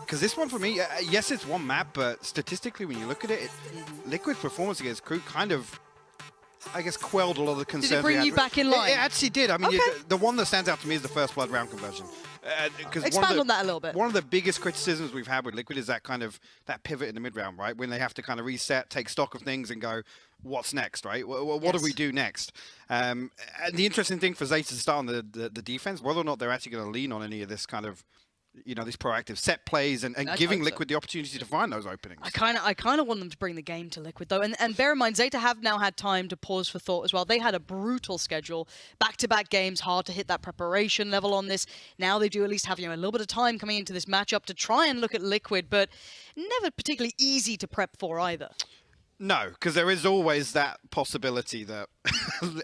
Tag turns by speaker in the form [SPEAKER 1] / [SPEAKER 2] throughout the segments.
[SPEAKER 1] Because this one for me, yes, it's one map, but statistically, when you look at it, Liquid's performance against Crew kind of, I guess, quelled a lot of the concerns.
[SPEAKER 2] Did it bring you back in line?
[SPEAKER 1] It actually did. I mean, the one that stands out to me is the first blood round conversion.
[SPEAKER 2] Expand on that a little bit.
[SPEAKER 1] One of the biggest criticisms we've had with Liquid is that kind of pivot in the mid round, right? When they have to kind of reset, take stock of things, and go, what's next, right? What do we do next? And the interesting thing for ZETA to start on the defense, whether or not they're actually going to lean on any of this kind of, these proactive set plays and giving Liquid the opportunity to find those openings. I
[SPEAKER 2] kind of want them to bring the game to Liquid though, and bear in mind ZETA have now had time to pause for thought as well. They had a brutal schedule, back-to-back games, hard to hit that preparation level on this. Now they do at least have a little bit of time coming into this matchup to try and look at Liquid, but never particularly easy to prep for either.
[SPEAKER 1] No, because there is always that possibility that,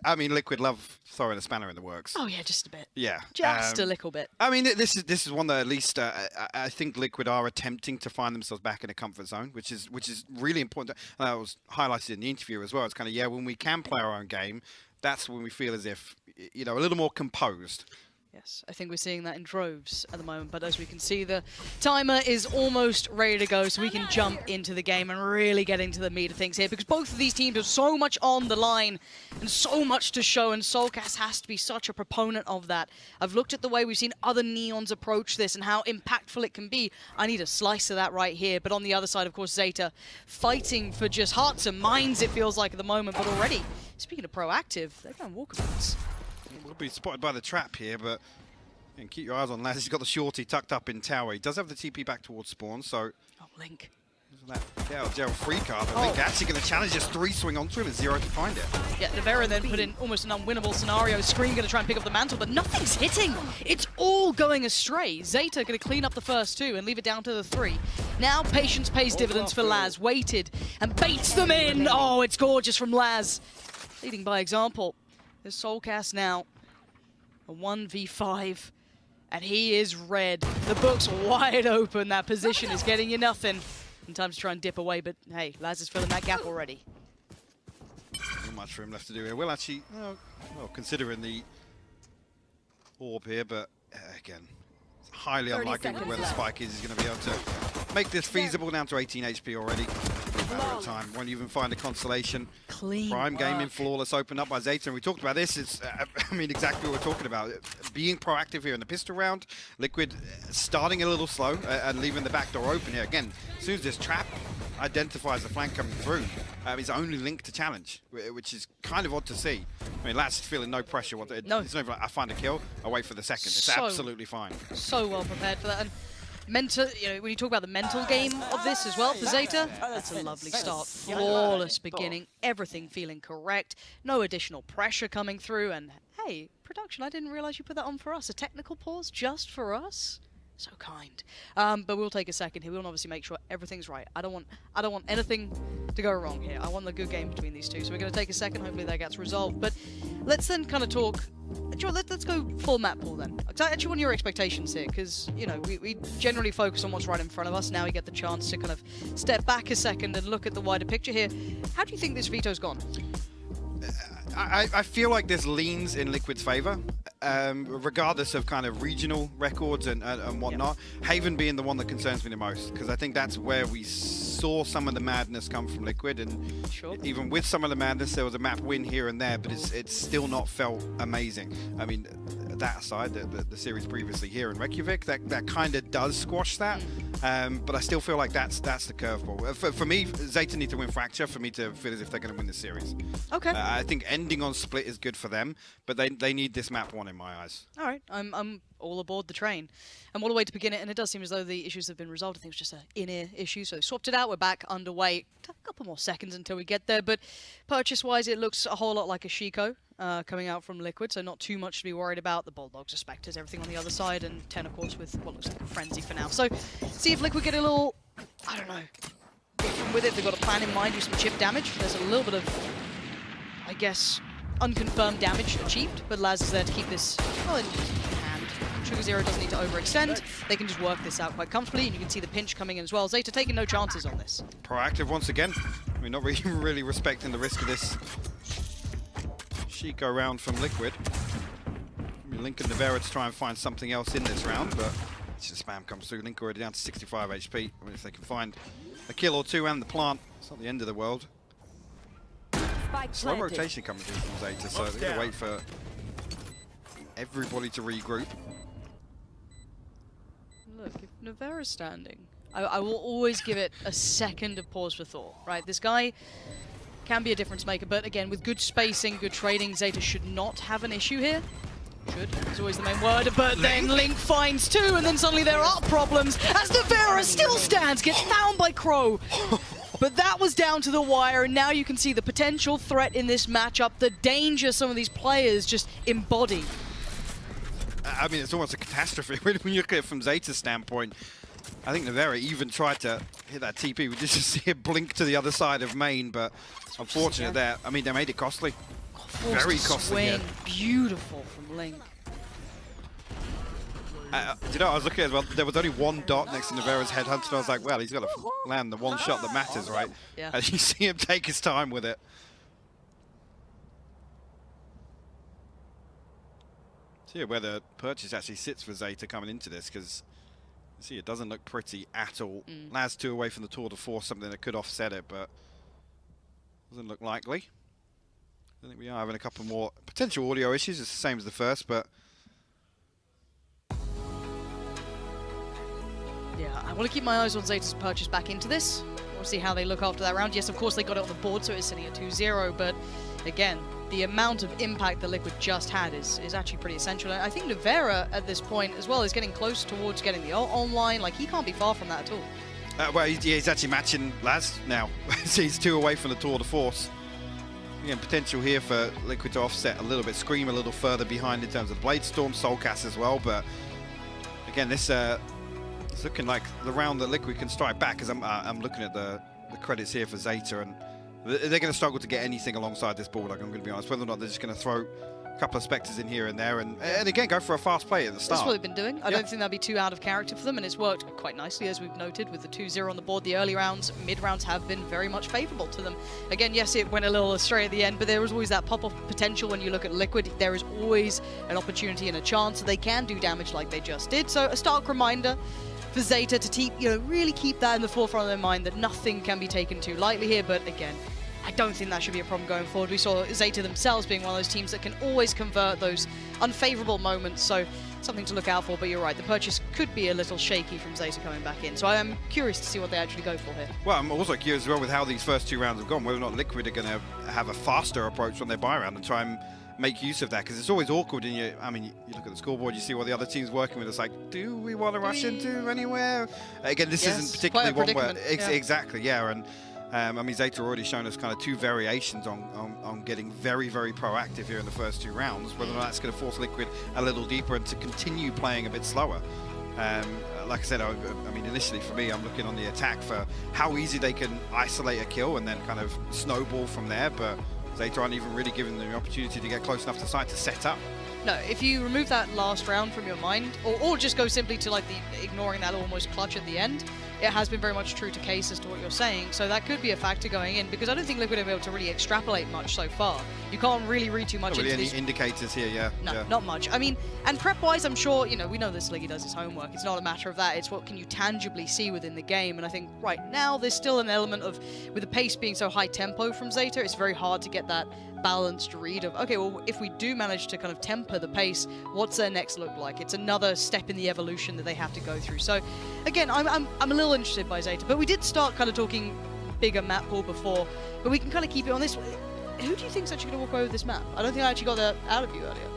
[SPEAKER 1] I mean, Liquid love throwing a spanner in the works.
[SPEAKER 2] Oh yeah, just a bit.
[SPEAKER 1] Yeah,
[SPEAKER 2] just a little bit.
[SPEAKER 1] I mean, this is one that at least I think Liquid are attempting to find themselves back in a comfort zone, which is really important. That was highlighted in the interview as well. It's kind of when we can play our own game, that's when we feel as if a little more composed.
[SPEAKER 2] Yes, I think we're seeing that in droves at the moment, but as we can see, the timer is almost ready to go, so we can jump into the game and really get into the meat of things here, because both of these teams have so much on the line and so much to show, and Soulcast has to be such a proponent of that. I've looked at the way we've seen other Neons approach this and how impactful it can be. I need a slice of that right here, but on the other side, of course, ZETA fighting for just hearts and minds, it feels like at the moment, but already, speaking of proactive, they're going walkabouts.
[SPEAKER 1] We'll be spotted by the trap here, but keep your eyes on Laz. He's got the shorty tucked up in tower. He does have the TP back towards spawn, so...
[SPEAKER 2] Oh, Link.
[SPEAKER 1] That Gerald free card, but Link actually going to challenge this 3-swing onto him and 0 to find it.
[SPEAKER 2] Yeah, Nevera then put in almost an unwinnable scenario. Scream going to try and pick up the mantle, but nothing's hitting. It's all going astray. ZETA going to clean up the first 2 and leave it down to the 3. Now patience pays dividends for Laz. Waited and baits them in. Oh, it's gorgeous from Laz. Leading by example. There's Soulcast now. A 1v5. And he is red. The book's wide open. That position is getting you nothing. And time to try and dip away, but hey, Laz is filling that gap already.
[SPEAKER 1] Not much for him left to do here. Well, actually, well, considering the orb here, but again, it's highly unlikely where the spike is. He's going to be able to make this feasible, down to 18 HP already. Matter of time. Won't even find a consolation.
[SPEAKER 2] Clean
[SPEAKER 1] Prime gaming flawless open up by ZETA, and we talked about this. It's I mean, exactly what we're talking about. Being proactive here in the pistol round. Liquid starting a little slow and leaving the back door open here. Again, as soon as this trap identifies the flank coming through, it's only Link to challenge, which is kind of odd to see. I mean, Laz is feeling no pressure.
[SPEAKER 2] No.
[SPEAKER 1] It's not even like, I find a kill, I wait for the second. It's absolutely fine.
[SPEAKER 2] So well prepared for that. And mental, when you talk about the mental game of this as well for ZETA, that's a lovely start. Flawless beginning, everything feeling correct, no additional pressure coming through, and hey, production, I didn't realize you put that on for us. A technical pause just for us? So kind. But we'll take a second here. We'll obviously make sure everything's right. I don't want anything to go wrong here. I want the good game between these two. So we're going to take a second. Hopefully that gets resolved. But let's then kind of talk. Let's go full map pool then. I actually want your expectations here, because we generally focus on what's right in front of us. Now we get the chance to kind of step back a second and look at the wider picture here. How do you think this veto's gone?
[SPEAKER 1] I feel like this leans in Liquid's favor, regardless of kind of regional records and whatnot. Yep. Haven being the one that concerns me the most, because I think that's where we saw some of the madness come from Liquid, and even with some of the madness, there was a map win here and there, but it's still not felt amazing. I mean, that aside, the series previously here in Reykjavík, that kind of does squash that. But I still feel like that's the curveball. For me, ZETA need to win Fracture for me to feel as if they're going to win the series.
[SPEAKER 2] Okay.
[SPEAKER 1] I think ending on split is good for them, but they need this map one in my eyes.
[SPEAKER 2] All right, I'm all aboard the train. And what a way to begin it, and it does seem as though the issues have been resolved. I think it was just an in-ear issue, so swapped it out, we're back underway. A couple more seconds until we get there, but purchase-wise, it looks a whole lot like a Shiko coming out from Liquid, so not too much to be worried about. The Bulldogs, the Spectres, everything on the other side, and 10, of course, with what looks like a Frenzy for now. So, see if Liquid get a little, I don't know, different with it. They've got a plan in mind, do some chip damage. There's a little bit of, I guess, unconfirmed damage achieved, but Laz is there to keep this well in hand. Sugar Zero doesn't need to overextend. They can just work this out quite comfortably, and you can see the pinch coming in as well. ZETA taking no chances on this.
[SPEAKER 1] Proactive once again. I mean, not really respecting the risk of this Shiko round from Liquid. I mean, Link and Nevera to try and find something else in this round, but Just spam comes through. Link already down to 65 HP. I mean, if they can find a kill or two and the plant, it's not the end of the world. Slow rotation coming through from ZETA, so they're going to wait for everybody to regroup.
[SPEAKER 2] Look, if Nevera's standing, I will always give it a second of pause for thought, right? This guy can be a difference maker, but again, with good spacing, good trading, ZETA should not have an issue here. Should is always the main word, but then Link finds two, and then suddenly there are problems as Nevera still stands, gets found by Crow. But that was down to the wire, and now you can see the potential threat in this matchup, the danger some of these players just embody.
[SPEAKER 1] I mean, it's almost a catastrophe when you look at it from ZETA's standpoint. I think Nevera even tried to hit that TP. We just see it blink to the other side of main, but unfortunate there. I mean, they made it costly. Very costly.
[SPEAKER 2] Swing. Beautiful from Link.
[SPEAKER 1] Do you know, I was looking as well, there was only one dot next to Nevera's headhunter, and I was like, well, he's got to land the one shot that matters, right?
[SPEAKER 2] Yeah.
[SPEAKER 1] And you see him take his time with it. See where the purchase actually sits for ZETA coming into this, because you see it doesn't look pretty at all. Laz 2 away from the tour to force something that could offset it, but doesn't look likely. I think we are having a couple more potential audio issues. It's the same as the first, but
[SPEAKER 2] yeah, I want to keep my eyes on ZETA's purchase back into this. We'll see how they look after that round. Yes, of course, they got it on the board, so it's sitting at 2-0, but again, the amount of impact that Liquid just had is actually pretty essential. And I think Nevera, at this point as well, is getting close towards getting the ult online. Like, he can't be far from that at all.
[SPEAKER 1] well, he's actually matching Laz now. So he's 2 away from the tour de force. Again, potential here for Liquid to offset a little bit, Scream a little further behind in terms of Blade Storm, Soulcast as well, but again, this it's looking like the round that Liquid can strike back, as I'm looking at the credits here for ZETA, and they're going to struggle to get anything alongside this ball, like I'm going to be honest, whether or not they're just going to throw a couple of Spectres in here and there, and again, go for a fast play at the start.
[SPEAKER 2] That's what they've been doing. I don't think that'd be too out of character for them, and it's worked quite nicely, as we've noted, with the 2-0 on the board. The early rounds, mid-rounds have been very much favourable to them. Again, yes, it went a little astray at the end, but there was always that pop-off potential when you look at Liquid. There is always an opportunity and a chance that they can do damage like they just did. So a stark reminder for ZETA to really keep that in the forefront of their mind, that nothing can be taken too lightly here, but again, I don't think that should be a problem going forward. We saw ZETA themselves being one of those teams that can always convert those unfavourable moments, so something to look out for, but you're right, the purchase could be a little shaky from ZETA coming back in, so I am curious to see what they actually go for here.
[SPEAKER 1] Well, I'm also curious as well with how these first 2 rounds have gone, whether or not Liquid are going to have a faster approach on their buy round and try and make use of that, because it's always awkward. And you look at the scoreboard, you see what the other team's working with. It's like, do we want to rush into anywhere? Again, this isn't particularly one where exactly, and I mean, ZETA already shown us kind of 2 variations on getting very, very proactive here in the first 2 rounds. Whether or not that's going to force Liquid a little deeper and to continue playing a bit slower. Like I said, I mean, initially for me, I'm looking on the attack for how easy they can isolate a kill and then kind of snowball from there. But ZETA aren't even really given them the opportunity to get close enough to site to set up.
[SPEAKER 2] No, if you remove that last round from your mind, or just go simply to like ignoring that almost clutch at the end, it has been very much true to case as to what you're saying, so that could be a factor going in, because I don't think Liquid have been able to really extrapolate much so far. You can't really read too much into these
[SPEAKER 1] indicators here,
[SPEAKER 2] No, not much. I mean, and prep-wise, I'm sure, we know this league does his homework. It's not a matter of that. It's what can you tangibly see within the game, and I think right now there's still an element of, with the pace being so high tempo from ZETA, it's very hard to get that balanced read of, okay, well, if we do manage to kind of temper the pace, what's their next look like? It's another step in the evolution that they have to go through. So again, I'm a little interested by ZETA, but we did start kind of talking bigger map pool before, but we can kind of keep it on this. Who do you think's actually going to walk away with this map? I don't think I actually got that out of you earlier.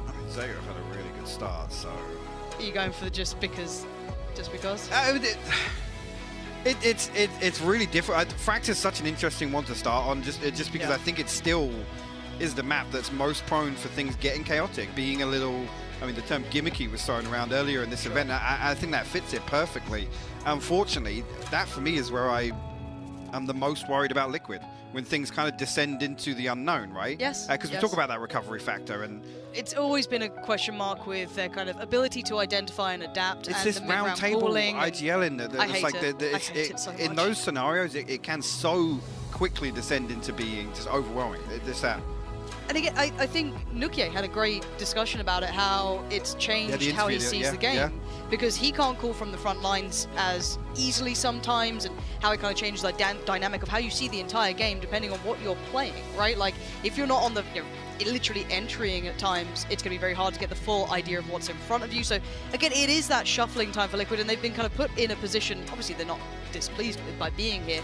[SPEAKER 1] I mean, ZETA had a really good start, so...
[SPEAKER 2] Are you going for just because?
[SPEAKER 1] It's really different. Fract is such an interesting one to start on, just because I think it still is the map that's most prone for things getting chaotic, being a little, I mean, the term gimmicky was thrown around earlier in this event. I think that fits it perfectly. Unfortunately, that for me is where I am the most worried about Liquid, when things kind of descend into the unknown, right?
[SPEAKER 2] Yes.
[SPEAKER 1] Because we talk about that recovery factor, and
[SPEAKER 2] it's always been a question mark with their kind of ability to identify and adapt.
[SPEAKER 1] It's
[SPEAKER 2] and
[SPEAKER 1] this
[SPEAKER 2] the
[SPEAKER 1] round table IGL in there.
[SPEAKER 2] I hate it. I hate it so much.
[SPEAKER 1] In those scenarios, it can so quickly descend into being just overwhelming. It's that.
[SPEAKER 2] And again, I think Nukier had a great discussion about it, how it's changed how he sees the game. because he can't call from the front lines as easily sometimes, and how it kind of changes the dynamic of how you see the entire game depending on what you're playing, right? Like, if you're not on the, literally entering at times, it's going to be very hard to get the full idea of what's in front of you. So again, it is that shuffling time for Liquid, and they've been kind of put in a position, obviously they're not displeased with by being here,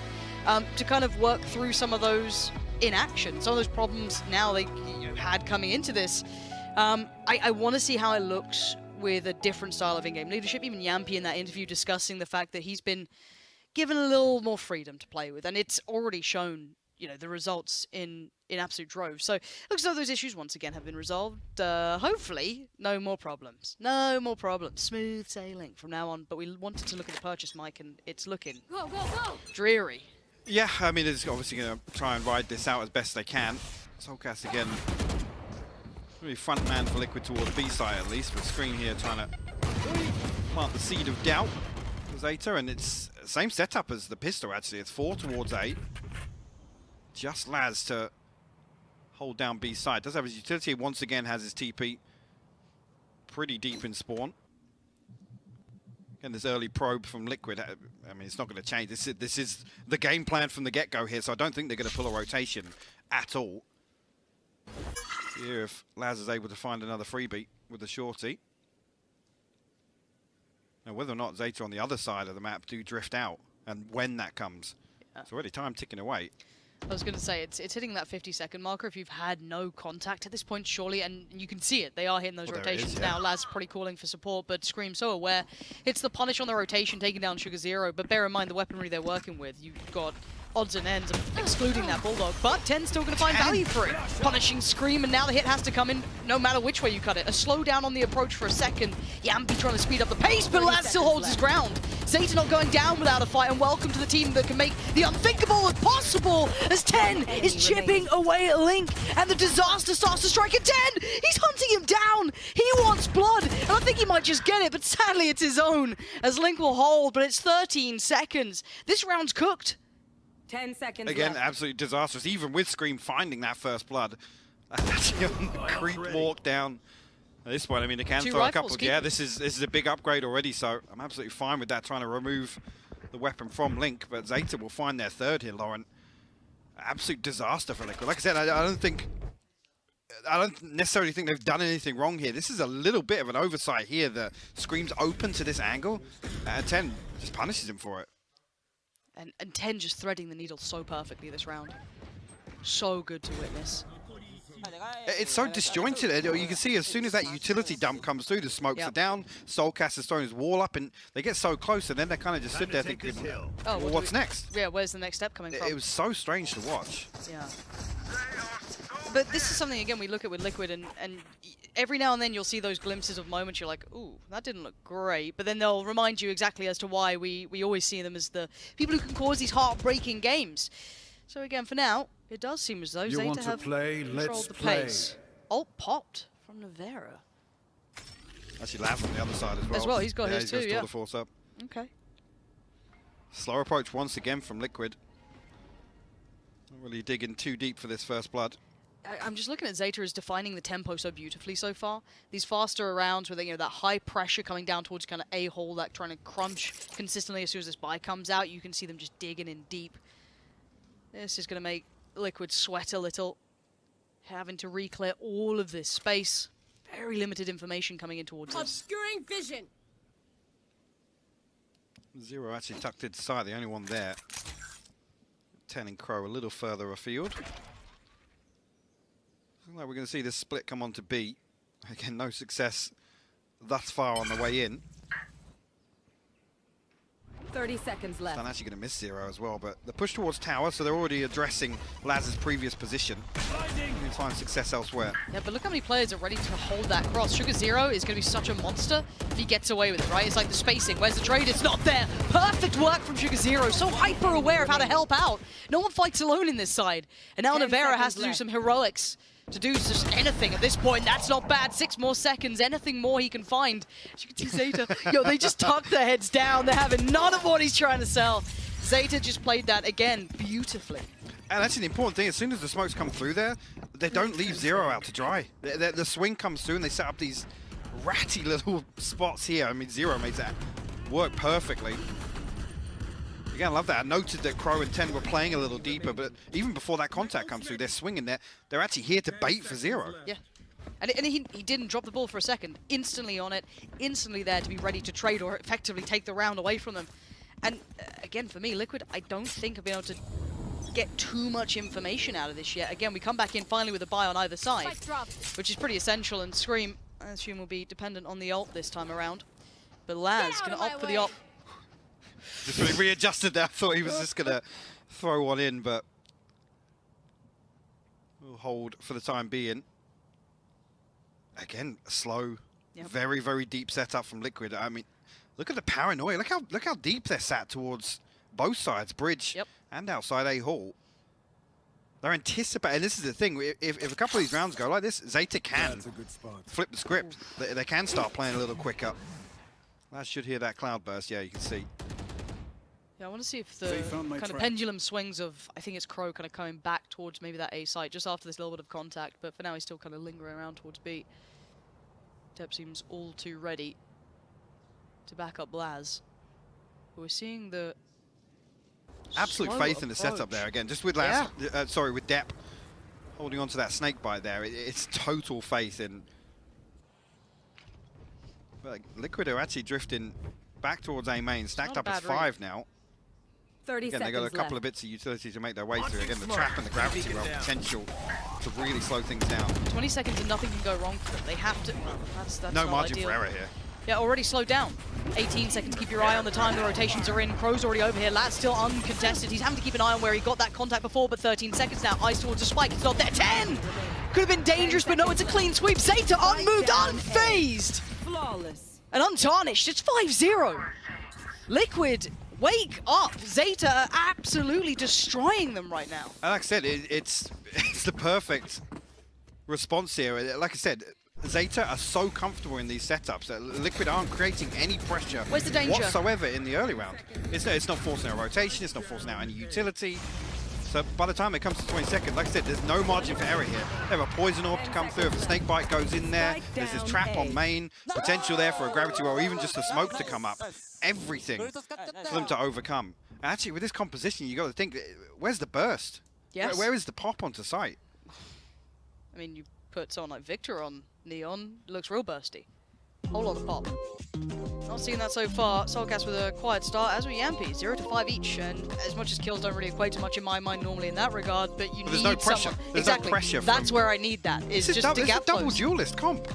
[SPEAKER 2] to kind of work through some of those in action, some of those problems now they had coming into this. I want to see how it looks with a different style of in-game leadership. Even Yampi in that interview discussing the fact that he's been given a little more freedom to play with, and it's already shown, the results in absolute droves. So it looks like those issues once again have been resolved. Hopefully, no more problems. No more problems. Smooth sailing from now on. But we wanted to look at the purchase, Mike, and it's looking dreary.
[SPEAKER 1] Yeah, I mean, it's obviously going to try and ride this out as best they can. Soulcast again, really front man for Liquid towards B side at least, with Scream here trying to plant the seed of doubt for ZETA, and it's the same setup as the pistol actually. It's 4 towards 8. Just Laz to hold down B side. Does have his utility, once again has his TP pretty deep in spawn. Again, this early probe from Liquid, I mean, it's not going to change. This is the game plan from the get-go here, so I don't think they're going to pull a rotation at all. Here, if Laz is able to find another freebie with the shorty. Now, whether or not ZETA on the other side of the map do drift out, and when that comes, it's already time ticking away.
[SPEAKER 2] I was going to say, it's hitting that 50-second marker if you've had no contact at this point, surely, and you can see it. They are hitting those rotations now. Laz probably calling for support, but Scream so aware. It's the punish on the rotation, taking down Sugar Zero, but bear in mind the weaponry they're working with. You've got odds and ends of excluding that Bulldog, but 10's still going to find value for it. Punishing Scream, and now the hit has to come in no matter which way you cut it. A slowdown on the approach for a second. Yampi trying to speed up the pace, but Laz still holds his ground. ZETA not going down without a fight, and welcome to the team that can make the unthinkable possible, as 10 is chipping away at Link, and the disaster starts to strike at 10! He's hunting him down! He wants blood, and I think he might just get it, but sadly it's his own, as Link will hold, but it's 13 seconds. This round's cooked.
[SPEAKER 3] 10 seconds
[SPEAKER 1] Again,
[SPEAKER 3] left.
[SPEAKER 1] absolutely disastrous, even with Scream finding that first blood. That's a creep walk down. At this point, I mean, they can throw a couple. Yeah, this is a big upgrade already, so I'm absolutely fine with that, trying to remove the weapon from Link, but ZETA will find their third here, Lauren. Absolute disaster for Liquid. Like I said, I don't necessarily think they've done anything wrong here. This is a little bit of an oversight here. The Scream's open to this angle, and 10 just punishes him for it.
[SPEAKER 2] And 10 just threading the needle so perfectly this round. So good to witness.
[SPEAKER 1] It's so disjointed. You can see as soon as that utility dump comes through, the smokes are down. Soulcast is throwing his wall up, and they get so close, and then they kind of just sit there thinking, well, what's next?
[SPEAKER 2] Yeah, where's the next step coming from?
[SPEAKER 1] It was so strange to watch.
[SPEAKER 2] Yeah. But this is something, again, we look at with Liquid, and every now and then you'll see those glimpses of moments you're like, ooh, that didn't look great. But then they'll remind you exactly as to why we always see them as the people who can cause these heartbreaking games. So again, for now, it does seem as though ZETA have controlled the pace. Ult popped from Navera.
[SPEAKER 1] Actually, Lav on the other side as
[SPEAKER 2] well. He's got his too,
[SPEAKER 1] yeah. The force up.
[SPEAKER 2] Okay.
[SPEAKER 1] Slow approach once again from Liquid. Not really digging too deep for this first blood.
[SPEAKER 2] I'm just looking at ZETA as defining the tempo so beautifully so far. These faster rounds with that high pressure coming down towards kind of A-hole, that trying to crunch consistently as soon as this buy comes out. You can see them just digging in deep. This is going to make Liquid sweat a little, having to re-clear all of this space. Very limited information coming in towards us.
[SPEAKER 3] Obscuring vision.
[SPEAKER 1] Zero actually tucked into side, the only one there. 10 and Crow a little further afield. Looks like we're going to see this split come on to B. Again, no success thus far on the way in.
[SPEAKER 3] 30 seconds left.
[SPEAKER 1] I'm actually going to miss Zero as well, but the push towards tower, so they're already addressing Laz's previous position. You can find success elsewhere.
[SPEAKER 2] Yeah, but look how many players are ready to hold that cross. Sugar Zero is going to be such a monster if he gets away with it, right? It's like the spacing. Where's the trade? It's not there. Perfect work from Sugar Zero. So hyper aware of how to help out. No one fights alone in this side. And now Navera has to do some heroics to do just anything at this point. That's not bad. 6 more seconds. Anything more he can find. As you can see ZETA, yo, they just tuck their heads down. They're having none of what he's trying to sell. ZETA just played that again beautifully.
[SPEAKER 1] And that's an important thing. As soon as the smokes come through there, they don't leave Zero out to dry. The swing comes through and they set up these ratty little spots here. I mean, Zero made that work perfectly. Again, I love that. I noted that Crow and 10 were playing a little deeper, but even before that contact comes through, they're swinging there. They're actually here to bait for Zero.
[SPEAKER 2] Yeah. And he didn't drop the ball for a second. Instantly on it, instantly there to be ready to trade or effectively take the round away from them. And again, for me, Liquid, I don't think I've been able to get too much information out of this yet. Again, we come back in finally with a buy on either side, which is pretty essential, and Scream, I assume, will be dependent on the ult this time around. But Laz going to opt for the ult.
[SPEAKER 1] Just really readjusted there. I thought he was just going to throw one in, but we'll hold for the time being. Again, slow, very, very deep setup from Liquid. I mean, look at the paranoia. Look how deep they're sat towards both sides, bridge and outside A hall. They're anticipating, and this is the thing, if a couple of these rounds go like this, ZETA can flip the script. They can start playing a little quicker. Laz should hear that cloud burst, yeah, you can see.
[SPEAKER 2] Yeah, I want to see if the kind of pendulum swings of, I think it's Crow kind of coming back towards maybe that A site just after this little bit of contact, but for now he's still kind of lingering around towards B. Dep seems all too ready to back up Laz. But we're seeing the
[SPEAKER 1] absolute faith in the setup there again, just with Laz, sorry, with Dep holding on to that snake bite there. It's total faith in. Like, Liquid are actually drifting back towards A main, stacked up as 5 now.
[SPEAKER 3] 30
[SPEAKER 1] Again,
[SPEAKER 3] seconds
[SPEAKER 1] they got a couple
[SPEAKER 3] left.
[SPEAKER 1] of bits of utility to make their way through. Again, the trap and the gravity roll potential to really slow things down.
[SPEAKER 2] 20 seconds and nothing can go wrong for them. They have to. Well, that's
[SPEAKER 1] no
[SPEAKER 2] not
[SPEAKER 1] margin
[SPEAKER 2] ideal.
[SPEAKER 1] for error here.
[SPEAKER 2] Yeah, already slowed down. 18 seconds, keep your eye on the time, the rotations are in. Crow's already over here, Laz still uncontested. He's having to keep an eye on where he got that contact before, but 13 seconds now. Eyes towards the spike, it's not there. 10! Could have been dangerous, but no, it's a clean sweep. ZETA unmoved, unfazed!
[SPEAKER 3] Flawless.
[SPEAKER 2] And untarnished, it's 5-0. Liquid, wake up. ZETA are absolutely destroying them right now.
[SPEAKER 1] Like I said, it's the perfect response here. Like I said, ZETA are so comfortable in these setups that Liquid aren't creating any pressure
[SPEAKER 2] Where's the danger?
[SPEAKER 1] whatsoever in the early round. It's not forcing a rotation, it's not forcing out any utility. So by the time it comes to 20 seconds, like I said, there's no margin for error here. They have a poison orb to come through. If a snake bite goes in there, there's this trap on main, potential there for a gravity roll, or even just a smoke to come up. Everything for them to overcome. And actually, with this composition, you got to think, where's the burst?
[SPEAKER 2] Yes.
[SPEAKER 1] Where is the pop onto site?
[SPEAKER 2] I mean, you put someone like Victor on Neon, looks real bursty. Whole lot of pop. Not seeing that so far. Soulcast with a quiet start, as with Yampi, 0 to 5 each, and as much as kills don't really equate to much in my mind normally in that regard, but you need
[SPEAKER 1] no pressure.
[SPEAKER 2] someone.
[SPEAKER 1] There's
[SPEAKER 2] exactly.
[SPEAKER 1] no pressure.
[SPEAKER 2] That's where I need that. Is just to
[SPEAKER 1] it's
[SPEAKER 2] gap
[SPEAKER 1] a double
[SPEAKER 2] close.
[SPEAKER 1] duelist comp.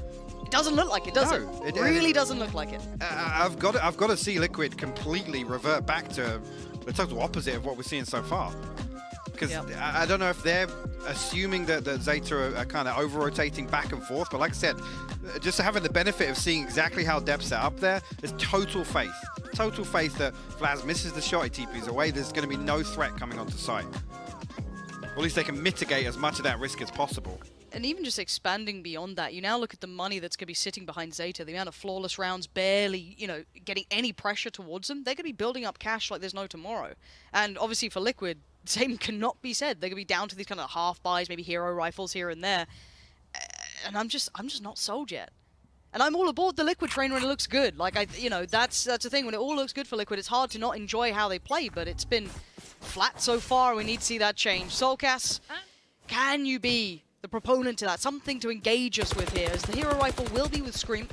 [SPEAKER 2] It doesn't look like it, does it?
[SPEAKER 1] No,
[SPEAKER 2] It really doesn't look like it.
[SPEAKER 1] I've got to see Liquid completely revert back to the total opposite of what we're seeing so far. Because I don't know if they're assuming that ZETA are kind of over-rotating back and forth, but like I said, just having the benefit of seeing exactly how Dep's set up there, there's total faith. Total faith that if Laz misses the shot, he TPs away, there's going to be no threat coming onto site. Or at least they can mitigate as much of that risk as possible.
[SPEAKER 2] And even just expanding beyond that, you now look at the money that's going to be sitting behind ZETA, the amount of flawless rounds, barely, you know, getting any pressure towards them. They're going to be building up cash like there's no tomorrow. And obviously for Liquid, same cannot be said. They're going to be down to these kind of half buys, maybe hero rifles here and there. And I'm just not sold yet. And I'm all aboard the Liquid train when it looks good. Like, that's the thing. When it all looks good for Liquid, it's hard to not enjoy how they play, but it's been flat so far. We need to see that change. Soulcast, can you be the proponent to that? Something to engage us with here, as the hero rifle will be with Scream.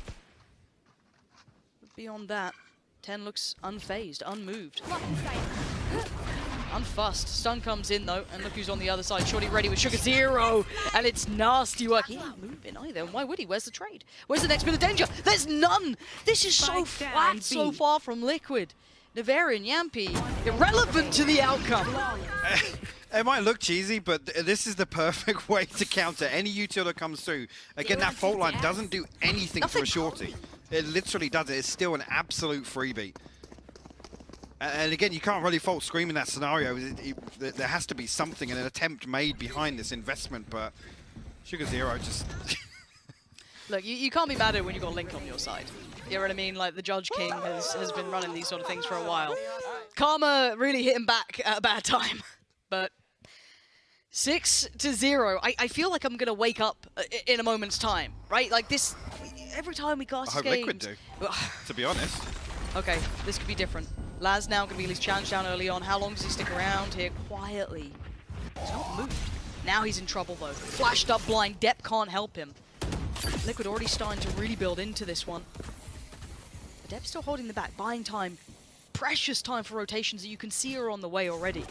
[SPEAKER 2] But beyond that, 10 looks unfazed, unmoved. Unfussed. Stun comes in though, and look who's on the other side. Shorty ready with Sugar Zero, and it's nasty work. He ain't moving either, and why would he? Where's the trade? Where's the next bit of danger? There's none! This is so flat so far from Liquid. Navera and Yampi, irrelevant to the outcome.
[SPEAKER 1] It might look cheesy, but this is the perfect way to counter any util that comes through. Again, that fault line doesn't do anything for a shorty. It literally does it. It's still an absolute freebie. And again, you can't really fault Scream in that scenario. There has to be something, an attempt made behind this investment, but Sugar Zero just...
[SPEAKER 2] Look, you can't be mad at it when you've got Link on your side. You know what I mean? Like, the Judge King has been running these sort of things for a while. Karma really hit him back at a bad time. But 6-0. I feel like I'm going to wake up in a moment's time, right? Like, this... every time we cast
[SPEAKER 1] I hope
[SPEAKER 2] games...
[SPEAKER 1] Liquid do, to be honest.
[SPEAKER 2] Okay, this could be different. Laz now going to be at least challenged down early on. How long does he stick around here quietly? He's not moved. Now he's in trouble though. Flashed up blind. Depp can't help him. Liquid already starting to really build into this one. But Depp's still holding the back, buying time. Precious time for rotations that you can see are on the way already.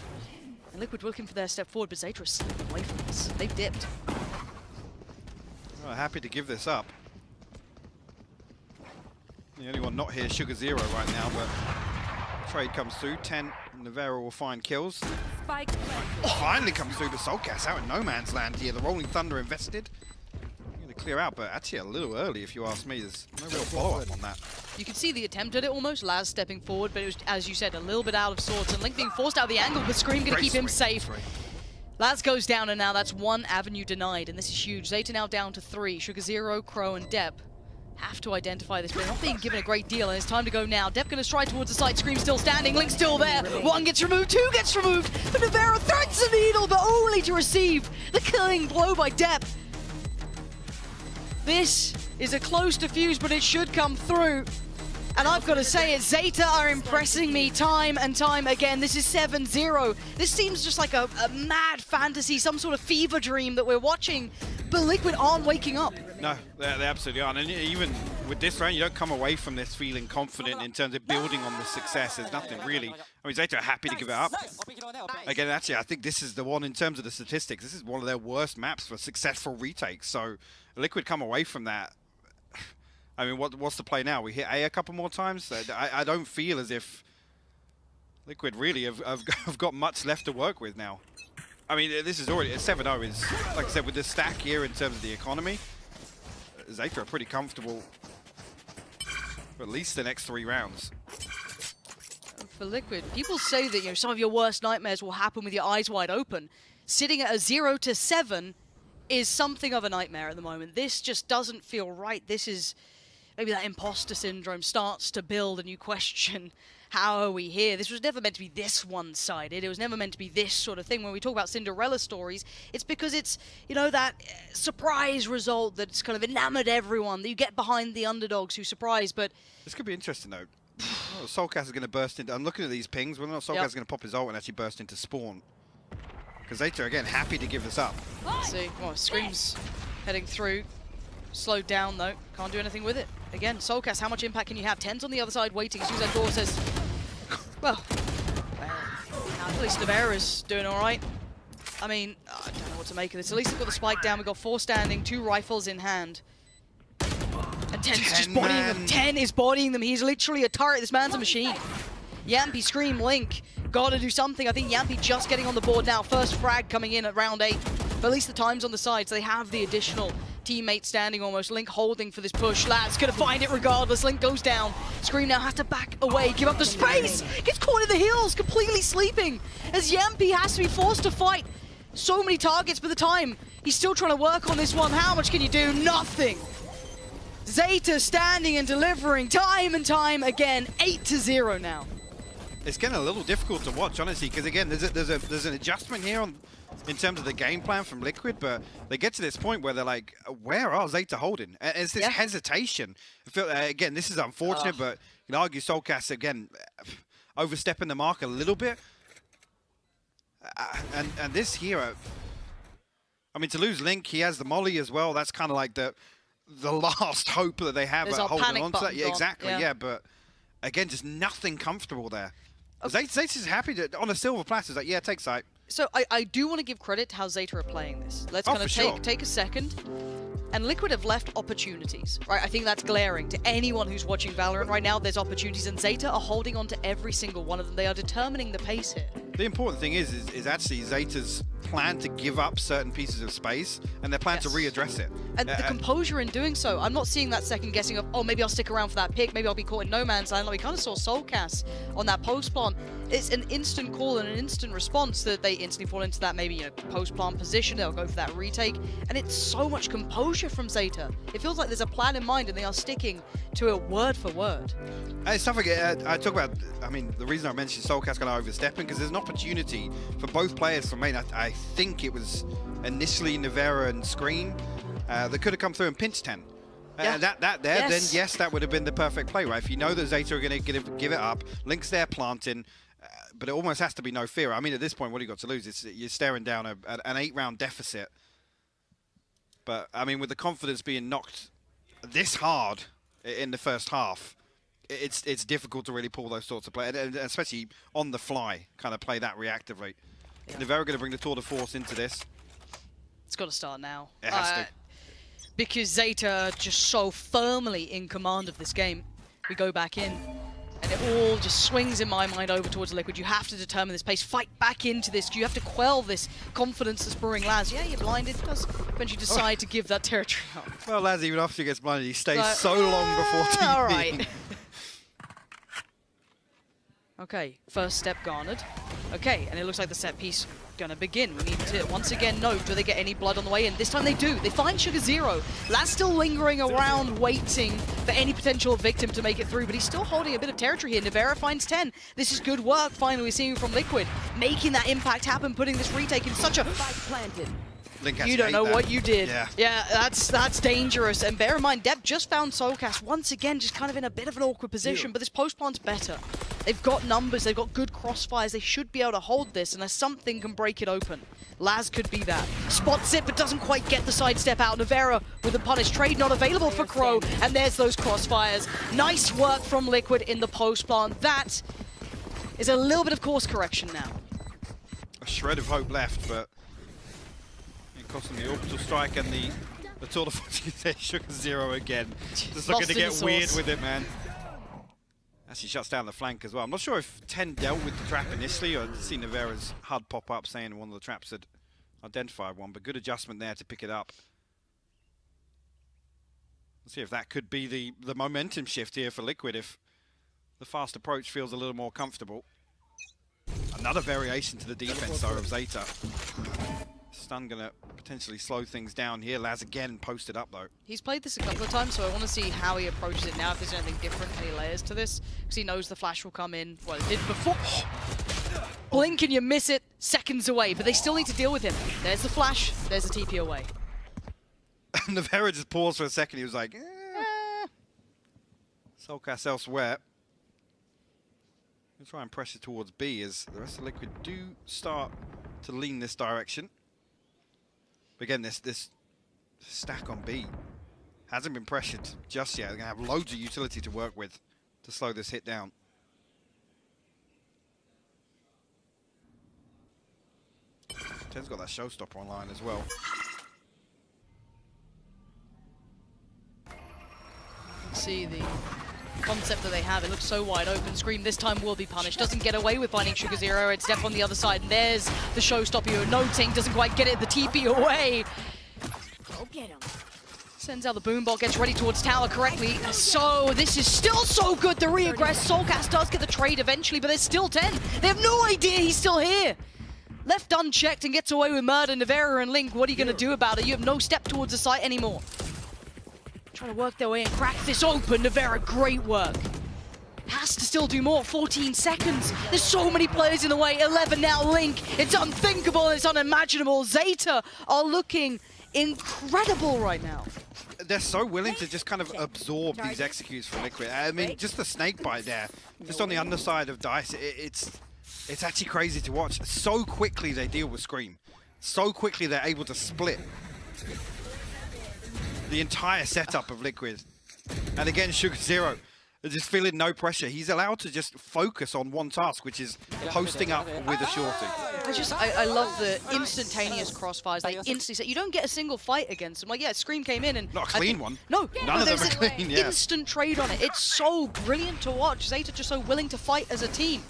[SPEAKER 2] And Liquid looking for their step forward, but ZETA is slipping away from this. They've dipped.
[SPEAKER 1] Well, happy to give this up. The only one not here is Sugar Zero right now, but trade comes through. 10, Navera will find kills.
[SPEAKER 3] Spike.
[SPEAKER 1] Finally comes through the Soulcast out in no man's land here. The Rolling Thunder invested. Going to clear out, but actually a little early if you ask me. There's no real follow-up on that.
[SPEAKER 2] You can see the attempt at it almost, Laz stepping forward, but it was, as you said, a little bit out of sorts, and Link being forced out of the angle, but Scream going to keep him safe. Laz goes down, and now that's one avenue denied, and this is huge. ZETA now down to 3. Sugar Zero, Crow, and Depp have to identify this, but they're not being given a great deal, and it's time to go now. Depp going to stride towards the side, Scream still standing, Link still there. 1 gets removed, 2 gets removed, but Navera threads the needle, but only to receive the killing blow by Depp. This is a close defuse, but it should come through. And I've got to say it, ZETA are impressing me time and time again. This is 7-0. This seems just like a mad fantasy, some sort of fever dream that we're watching, but Liquid aren't waking up.
[SPEAKER 1] No, they absolutely aren't. And even with this round, you don't come away from this feeling confident in terms of building on the success. There's nothing really. I mean, ZETA are happy to give it up. Again, actually, I think this is the one in terms of the statistics. This is one of their worst maps for successful retakes. So Liquid come away from that. I mean, what's the play now? We hit A couple more times. I don't feel as if Liquid really have got much left to work with now. I mean, this is already 7-0 is, like I said, with the stack here in terms of the economy. ZETA are pretty comfortable for at least the next 3 rounds.
[SPEAKER 2] For Liquid, people say that, you know, some of your worst nightmares will happen with your eyes wide open. Sitting at a 0-7 is something of a nightmare at the moment. This just doesn't feel right. This is maybe that imposter syndrome starts to build and you question, how are we here? This was never meant to be this one-sided. It was never meant to be this sort of thing. When we talk about Cinderella stories, it's because it's, you know, that surprise result that's kind of enamored everyone, that you get behind the underdogs who surprise, but...
[SPEAKER 1] This could be interesting, though. Oh, Soulcast is going to burst into... I'm looking at these pings. Whether or not Soulcast is going to pop his ult and actually burst into spawn. Because ZETA, again, happy to give this up.
[SPEAKER 2] Let's see. Well, Scream's heading through. Slowed down, though. Can't do anything with it. Again, Soulcast, how much impact can you have? 10's on the other side waiting. As soon as that door says... Well, at least Navera's doing all right. I mean, I don't know what to make of this. At least they've got the spike down. We've got 4 standing, 2 rifles in hand. And 10's just bodying them. 10 is bodying them. He's literally a turret. This man's a machine. Yampy, Scream, Link. Gotta do something. I think Yampy just getting on the board now. First frag coming in at round 8. But at least the time's on the side, so they have the additional teammate standing almost. Link holding for this push. Lad's gonna find it regardless. Link goes down. Scream now has to back away, give up the space. Gets caught in the heels, completely sleeping. As Yampy has to be forced to fight. So many targets by the time. He's still trying to work on this one. How much can you do? Nothing. ZETA standing and delivering time and time again. 8-0 now.
[SPEAKER 1] It's getting a little difficult to watch, honestly, because again, there's an adjustment here in terms of the game plan from Liquid, but they get to this point where they're like, where are ZETA holding? And it's this hesitation. I feel, again, this is unfortunate, but you can argue Soulcast, again, overstepping the mark a little bit. And this here, I mean, to lose Link, he has the molly as well. That's kind of like the last hope that they have at holding on to that. Yeah, exactly, yeah, but again, just nothing comfortable there. Okay. ZETA's happy to, on a silver platter, like, yeah, take sight.
[SPEAKER 2] So I do want to give credit to how ZETA are playing this. Let's kind of take a second. And Liquid have left opportunities, right? I think that's glaring to anyone who's watching Valorant right now. There's opportunities, and ZETA are holding on to every single one of them. They are determining the pace here.
[SPEAKER 1] The important thing is actually ZETA's plan to give up certain pieces of space, and their plan to readdress it.
[SPEAKER 2] And the composure in doing so. I'm not seeing that second guessing of, oh, maybe I'll stick around for that pick, maybe I'll be caught in no man's land. Like we kind of saw Soulcast on that post plant. It's an instant call and an instant response that they instantly fall into that maybe, you know, post plant position. They'll go for that retake, and it's so much composure from ZETA. It feels like there's a plan in mind, and they are sticking to it word for word.
[SPEAKER 1] It's stuff like I talk about. I mean, the reason I mentioned Soulcast kind of overstepping because there's an opportunity for both players from main. I think it was initially Navera and Scream that could have come through and pinched 10. And that there, then yes, that would have been the perfect play, right? If you know that ZETA are going to give it up, Link's there planting, but it almost has to be no fear. I mean, at this point, what do you got to lose? You're staring down an 8-round deficit. But, I mean, with the confidence being knocked this hard in the first half, it's difficult to really pull those sorts of plays, and especially on the fly, kind of play that reactively. Yeah. Nevera going to bring the tour de force into this.
[SPEAKER 2] It's got to start now.
[SPEAKER 1] It has to.
[SPEAKER 2] Because ZETA are just so firmly in command of this game. We go back in, and it all just swings in my mind over towards Liquid. You have to determine this pace, fight back into this. You have to quell this confidence that's brewing. Laz, yeah, you're blinded. Does eventually decide to give that territory up.
[SPEAKER 1] Well, Laz, even after he gets blinded, he stays so long before TPing.
[SPEAKER 2] All right. Okay, first step garnered. Okay, and it looks like the set piece gonna begin. We need to once again note, do they get any blood on the way in? This time they do. They find Sugar Zero. Laz still lingering around, waiting for any potential victim to make it through, but he's still holding a bit of territory here. Nevera finds 10. This is good work, finally seeing from Liquid, making that impact happen, putting this retake in such a...
[SPEAKER 3] planted.
[SPEAKER 2] You don't know what you did.
[SPEAKER 1] Yeah,
[SPEAKER 2] that's dangerous. And bear in mind, Deb just found Soulcast once again, just kind of in a bit of an awkward position, but this post plant's better. They've got numbers, they've got good crossfires, they should be able to hold this, unless something can break it open. Laz could be that. Spots it, but doesn't quite get the sidestep out. Nevera with a punish trade not available for Crow, and there's those crossfires. Nice work from Liquid in the post plant. That is a little bit of course correction now.
[SPEAKER 1] A shred of hope left, but it cost them the orbital strike and the tour de force. Sugar Zero again. Just looking to get weird with it, man. Actually shuts down the flank as well. I'm not sure if 10 dealt with the trap initially, or see Nevera's HUD pop up saying one of the traps had identified one, but good adjustment there to pick it up. Let's see if that could be the momentum shift here for Liquid, if the fast approach feels a little more comfortable. Another variation to the defense though of ZETA. Stun gonna potentially slow things down here. Laz again posted up though.
[SPEAKER 2] He's played this a couple of times, so I want to see how he approaches it now, if there's anything different, any layers to this. Because he knows the flash will come in. Well, it did before. Blink and you miss it, seconds away, but they still need to deal with him. There's the flash, there's the TP away.
[SPEAKER 1] Nevera just paused for a second, he was like, eh. Soulcast elsewhere. We'll try and pressure towards B as the rest of Liquid do start to lean this direction. But again, this stack on B hasn't been pressured just yet. They're going to have loads of utility to work with to slow this hit down. Ted's got that showstopper online as well.
[SPEAKER 2] See the concept that they have. It looks so wide open. Scream this time will be punished. Doesn't get away with finding Sugar Zero. It's Step on the other side. And there's the showstopper you're noting. Doesn't quite get it. The TP away.
[SPEAKER 3] Go get him.
[SPEAKER 2] Sends out the boombot. Gets ready towards tower correctly. So this is still so good. The re-aggress. Soulcast does get the trade eventually, but there's still 10. They have no idea he's still here. Left unchecked and gets away with murder. Nevera and Link, what are you going to do about it? You have no step towards the site anymore. Trying to work their way and crack this open. Nevera, great work. Has to still do more. 14 seconds. There's so many players in the way. 11 now, Link. It's unthinkable. It's unimaginable. ZETA are looking incredible right now.
[SPEAKER 1] They're so willing to just kind of absorb these executes from Liquid. I mean, just the snake bite there, just on the underside of Dice, it's actually crazy to watch. So quickly they deal with Scream. So quickly they're able to split the entire setup of Liquid. And again, Sugar Zero, just feeling no pressure. He's allowed to just focus on one task, which is posting up with a shorty.
[SPEAKER 2] I love the instantaneous crossfires. They instantly say, you don't get a single fight against them. Like, yeah, Scream came in and...
[SPEAKER 1] Not a clean one.
[SPEAKER 2] No,
[SPEAKER 1] none of them are clean, yeah.
[SPEAKER 2] Instant trade on it. It's so brilliant to watch. ZETA just so willing to fight as a team.